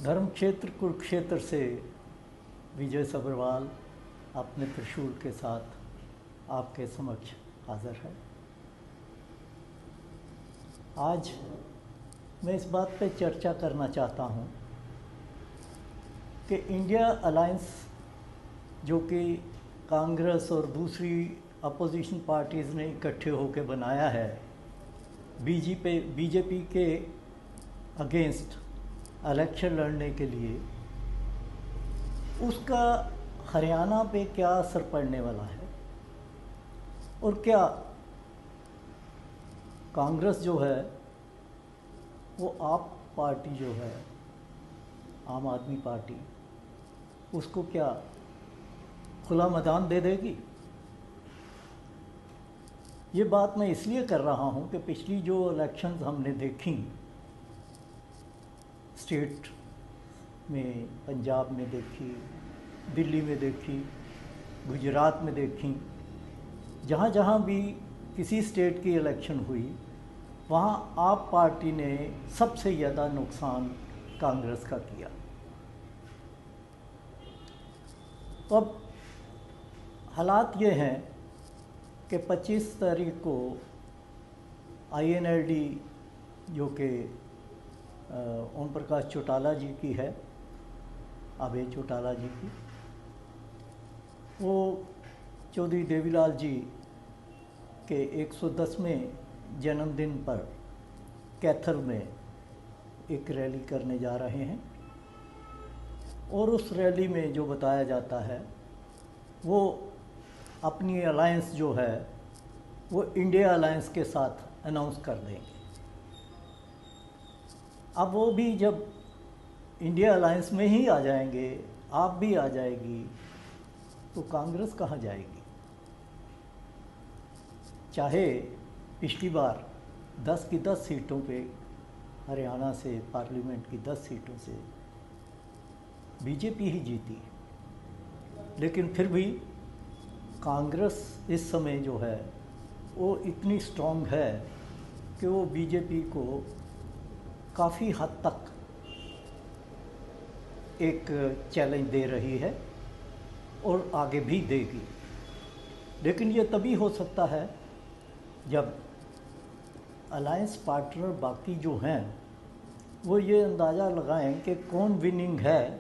धर्म क्षेत्र कुरुक्षेत्र से विजय सब्रवाल अपने त्रिशूल के साथ आपके समक्ष हाजिर है। आज मैं इस बात पे चर्चा करना चाहता हूँ कि इंडिया अलायंस जो कि कांग्रेस और दूसरी अपोजिशन पार्टीज़ ने इकट्ठे होकर बनाया है बीजेपी के अगेंस्ट इलेक्शन लड़ने के लिए, उसका हरियाणा पे क्या असर पड़ने वाला है और क्या कांग्रेस जो है वो आप पार्टी जो है आम आदमी पार्टी उसको क्या खुला मैदान दे देगी। ये बात मैं इसलिए कर रहा हूँ कि पिछली जो इलेक्शंस हमने देखी स्टेट में, पंजाब में देखी, दिल्ली में देखी, गुजरात में देखी, जहाँ जहाँ भी किसी स्टेट की इलेक्शन हुई वहाँ आप पार्टी ने सबसे ज़्यादा नुकसान कांग्रेस का किया। तो अब हालात ये हैं कि 25 तारीख को INLD जो कि ओम प्रकाश चौटाला जी की है, अभय चौटाला जी की, वो चौधरी देवीलाल जी के 110वें जन्मदिन पर कैथल में एक रैली करने जा रहे हैं और उस रैली में जो बताया जाता है वो अपनी अलायंस जो है वो इंडिया अलायंस के साथ अनाउंस कर देंगे। अब वो भी जब इंडिया अलायंस में ही आ जाएंगे, आप भी आ जाएगी, तो कांग्रेस कहाँ जाएगी। चाहे पिछली बार 10 की 10 सीटों पे हरियाणा से पार्लियामेंट की 10 सीटों से बीजेपी ही जीती, लेकिन फिर भी कांग्रेस इस समय जो है वो इतनी स्ट्रॉन्ग है कि वो बीजेपी को काफ़ी हद तक एक चैलेंज दे रही है और आगे भी देगी। लेकिन ये तभी हो सकता है जब अलायंस पार्टनर बाकी जो हैं वो ये अंदाज़ा लगाएं कि कौन विनिंग है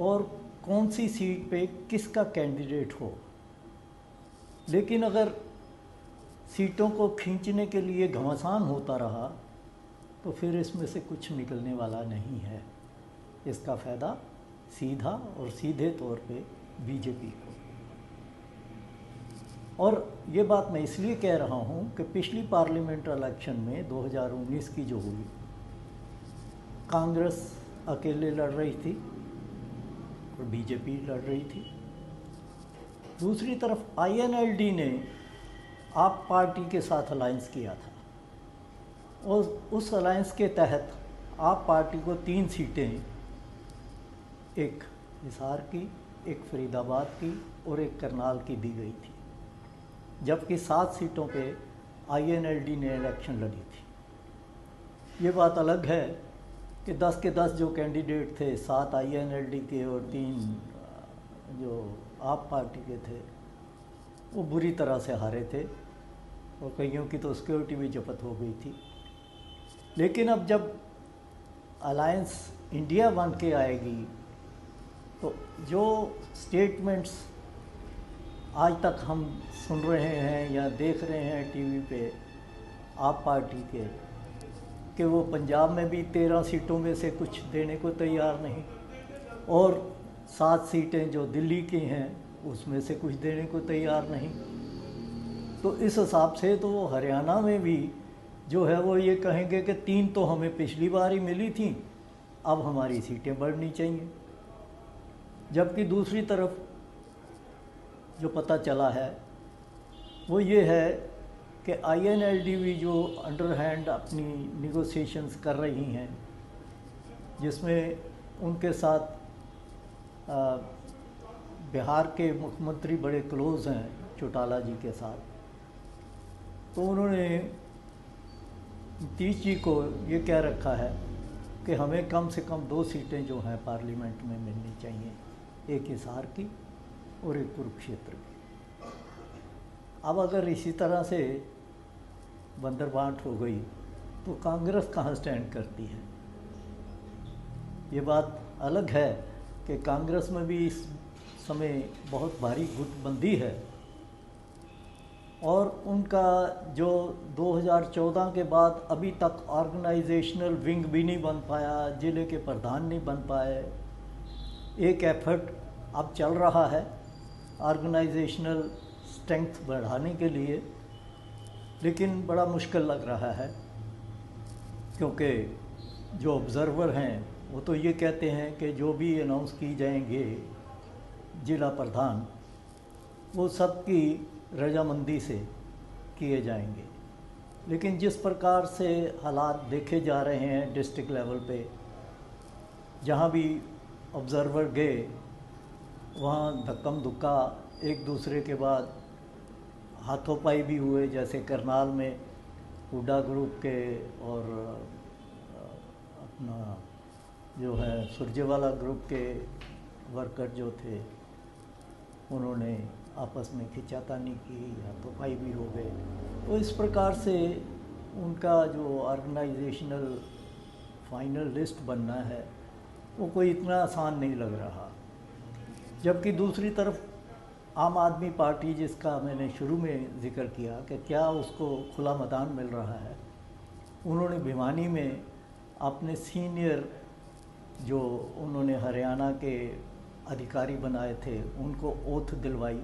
और कौन सी सीट पे किसका कैंडिडेट हो। लेकिन अगर सीटों को खींचने के लिए घमासान होता रहा तो फिर इसमें से कुछ निकलने वाला नहीं है। इसका फ़ायदा सीधा और सीधे तौर पे बीजेपी को। और ये बात मैं इसलिए कह रहा हूँ कि पिछली पार्लियामेंट इलेक्शन में 2019 की जो हुई, कांग्रेस अकेले लड़ रही थी और बीजेपी लड़ रही थी। दूसरी तरफ INLD ने आप पार्टी के साथ अलायंस किया था और उस अलायंस के तहत आप पार्टी को 3 सीटें, एक हिसार की, एक फरीदाबाद की और एक करनाल की दी गई थी, जबकि 7 सीटों पे INLD ने इलेक्शन लड़ी थी। ये बात अलग है कि 10 के 10 जो कैंडिडेट थे, 7 INLD के और 3 जो आप पार्टी के थे, वो बुरी तरह से हारे थे और कईयों की तो सिक्योरिटी भी जब्त हो गई थी। लेकिन अब जब अलायंस इंडिया बन के आएगी तो जो स्टेटमेंट्स आज तक हम सुन रहे हैं या देख रहे हैं टीवी पे आप पार्टी के, कि वो पंजाब में भी 13 सीटों में से कुछ देने को तैयार नहीं और 7 सीटें जो दिल्ली की हैं उसमें से कुछ देने को तैयार नहीं, तो इस हिसाब से तो वो हरियाणा में भी जो है वो ये कहेंगे कि 3 तो हमें पिछली बार ही मिली थी, अब हमारी सीटें बढ़नी चाहिए। जबकि दूसरी तरफ जो पता चला है वो ये है कि INLD भी जो अंडरहैंड अपनी निगोशिएशंस कर रही हैं, जिसमें उनके साथ बिहार के मुख्यमंत्री बड़े क्लोज़ हैं चौटाला जी के साथ, तो उन्होंने नीतीश जी को ये कह रखा है कि हमें कम से कम 2 सीटें जो हैं पार्लियामेंट में मिलनी चाहिए, एक हिसार की और एक कुरुक्षेत्र की। अब अगर इसी तरह से बंदरबांट हो गई तो कांग्रेस कहाँ स्टैंड करती है? ये बात अलग है कि कांग्रेस में भी इस समय बहुत भारी गुटबंदी है और उनका जो 2014 के बाद अभी तक ऑर्गेनाइजेशनल विंग भी नहीं बन पाया, जिले के प्रधान नहीं बन पाए। एक एफर्ट अब चल रहा है ऑर्गेनाइजेशनल स्ट्रेंथ बढ़ाने के लिए, लेकिन बड़ा मुश्किल लग रहा है क्योंकि जो ऑब्ज़र्वर हैं वो तो ये कहते हैं कि जो भी अनाउंस की जाएंगे जिला प्रधान वो सबकी रजामंदी से किए जाएंगे। लेकिन जिस प्रकार से हालात देखे जा रहे हैं डिस्ट्रिक्ट लेवल पे, जहाँ भी ऑब्ज़र्वर गए वहाँ धक्कम धुक्का, एक दूसरे के बाद हाथोपाई भी हुए, जैसे करनाल में हुड्डा ग्रुप के और अपना जो है सुरजेवाला ग्रुप के वर्कर जो थे उन्होंने आपस में खिंचातानी की, हाथोपाई भी हो गए। तो इस प्रकार से उनका जो ऑर्गेनाइजेशनल फाइनल लिस्ट बनना है वो कोई इतना आसान नहीं लग रहा। जबकि दूसरी तरफ आम आदमी पार्टी, जिसका मैंने शुरू में जिक्र किया कि क्या उसको खुला मैदान मिल रहा है, उन्होंने भिवानी में अपने सीनियर जो उन्होंने हरियाणा के अधिकारी बनाए थे उनको ओथ दिलवाई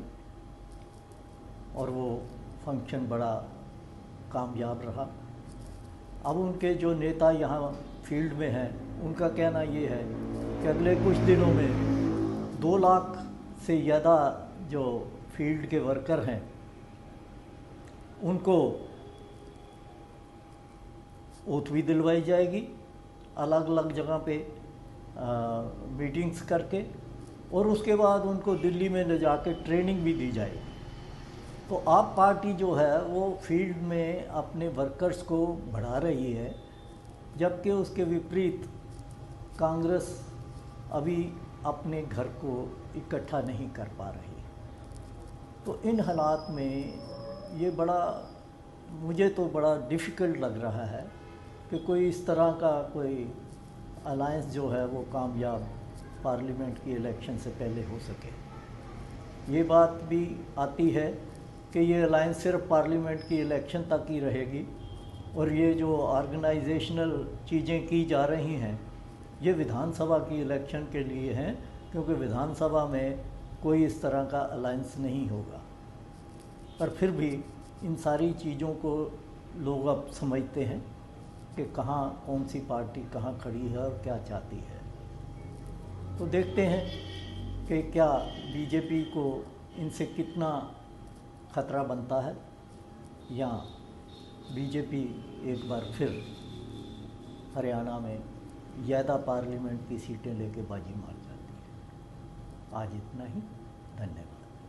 और वो फंक्शन बड़ा कामयाब रहा। अब उनके जो नेता यहाँ फील्ड में हैं उनका कहना ये है कि अगले कुछ दिनों में 2 लाख से ज़्यादा जो फील्ड के वर्कर हैं उनको ओथ भी दिलवाई जाएगी अलग अलग जगह पे मीटिंग्स करके, और उसके बाद उनको दिल्ली में ले जाके ट्रेनिंग भी दी जाएगी। तो आप पार्टी जो है वो फील्ड में अपने वर्कर्स को बढ़ा रही है, जबकि उसके विपरीत कांग्रेस अभी अपने घर को इकट्ठा नहीं कर पा रही। तो इन हालात में ये मुझे तो बड़ा डिफ़िकल्ट लग रहा है कि कोई इस तरह का कोई अलायंस जो है वो कामयाब पार्लियामेंट की इलेक्शन से पहले हो सके। ये बात भी आती है कि ये अलायंस सिर्फ पार्लियामेंट की इलेक्शन तक ही रहेगी और ये जो ऑर्गेनाइजेशनल चीज़ें की जा रही हैं ये विधानसभा की इलेक्शन के लिए हैं, क्योंकि विधानसभा में कोई इस तरह का अलायंस नहीं होगा। पर फिर भी इन सारी चीज़ों को लोग अब समझते हैं कि कहाँ कौन सी पार्टी कहाँ खड़ी है और क्या चाहती है। तो देखते हैं कि क्या बीजेपी को इनसे कितना खतरा बनता है या बीजेपी एक बार फिर हरियाणा में ज़्यादा पार्लियामेंट की सीटें लेके बाजी मार जाती है। आज इतना ही, धन्यवाद।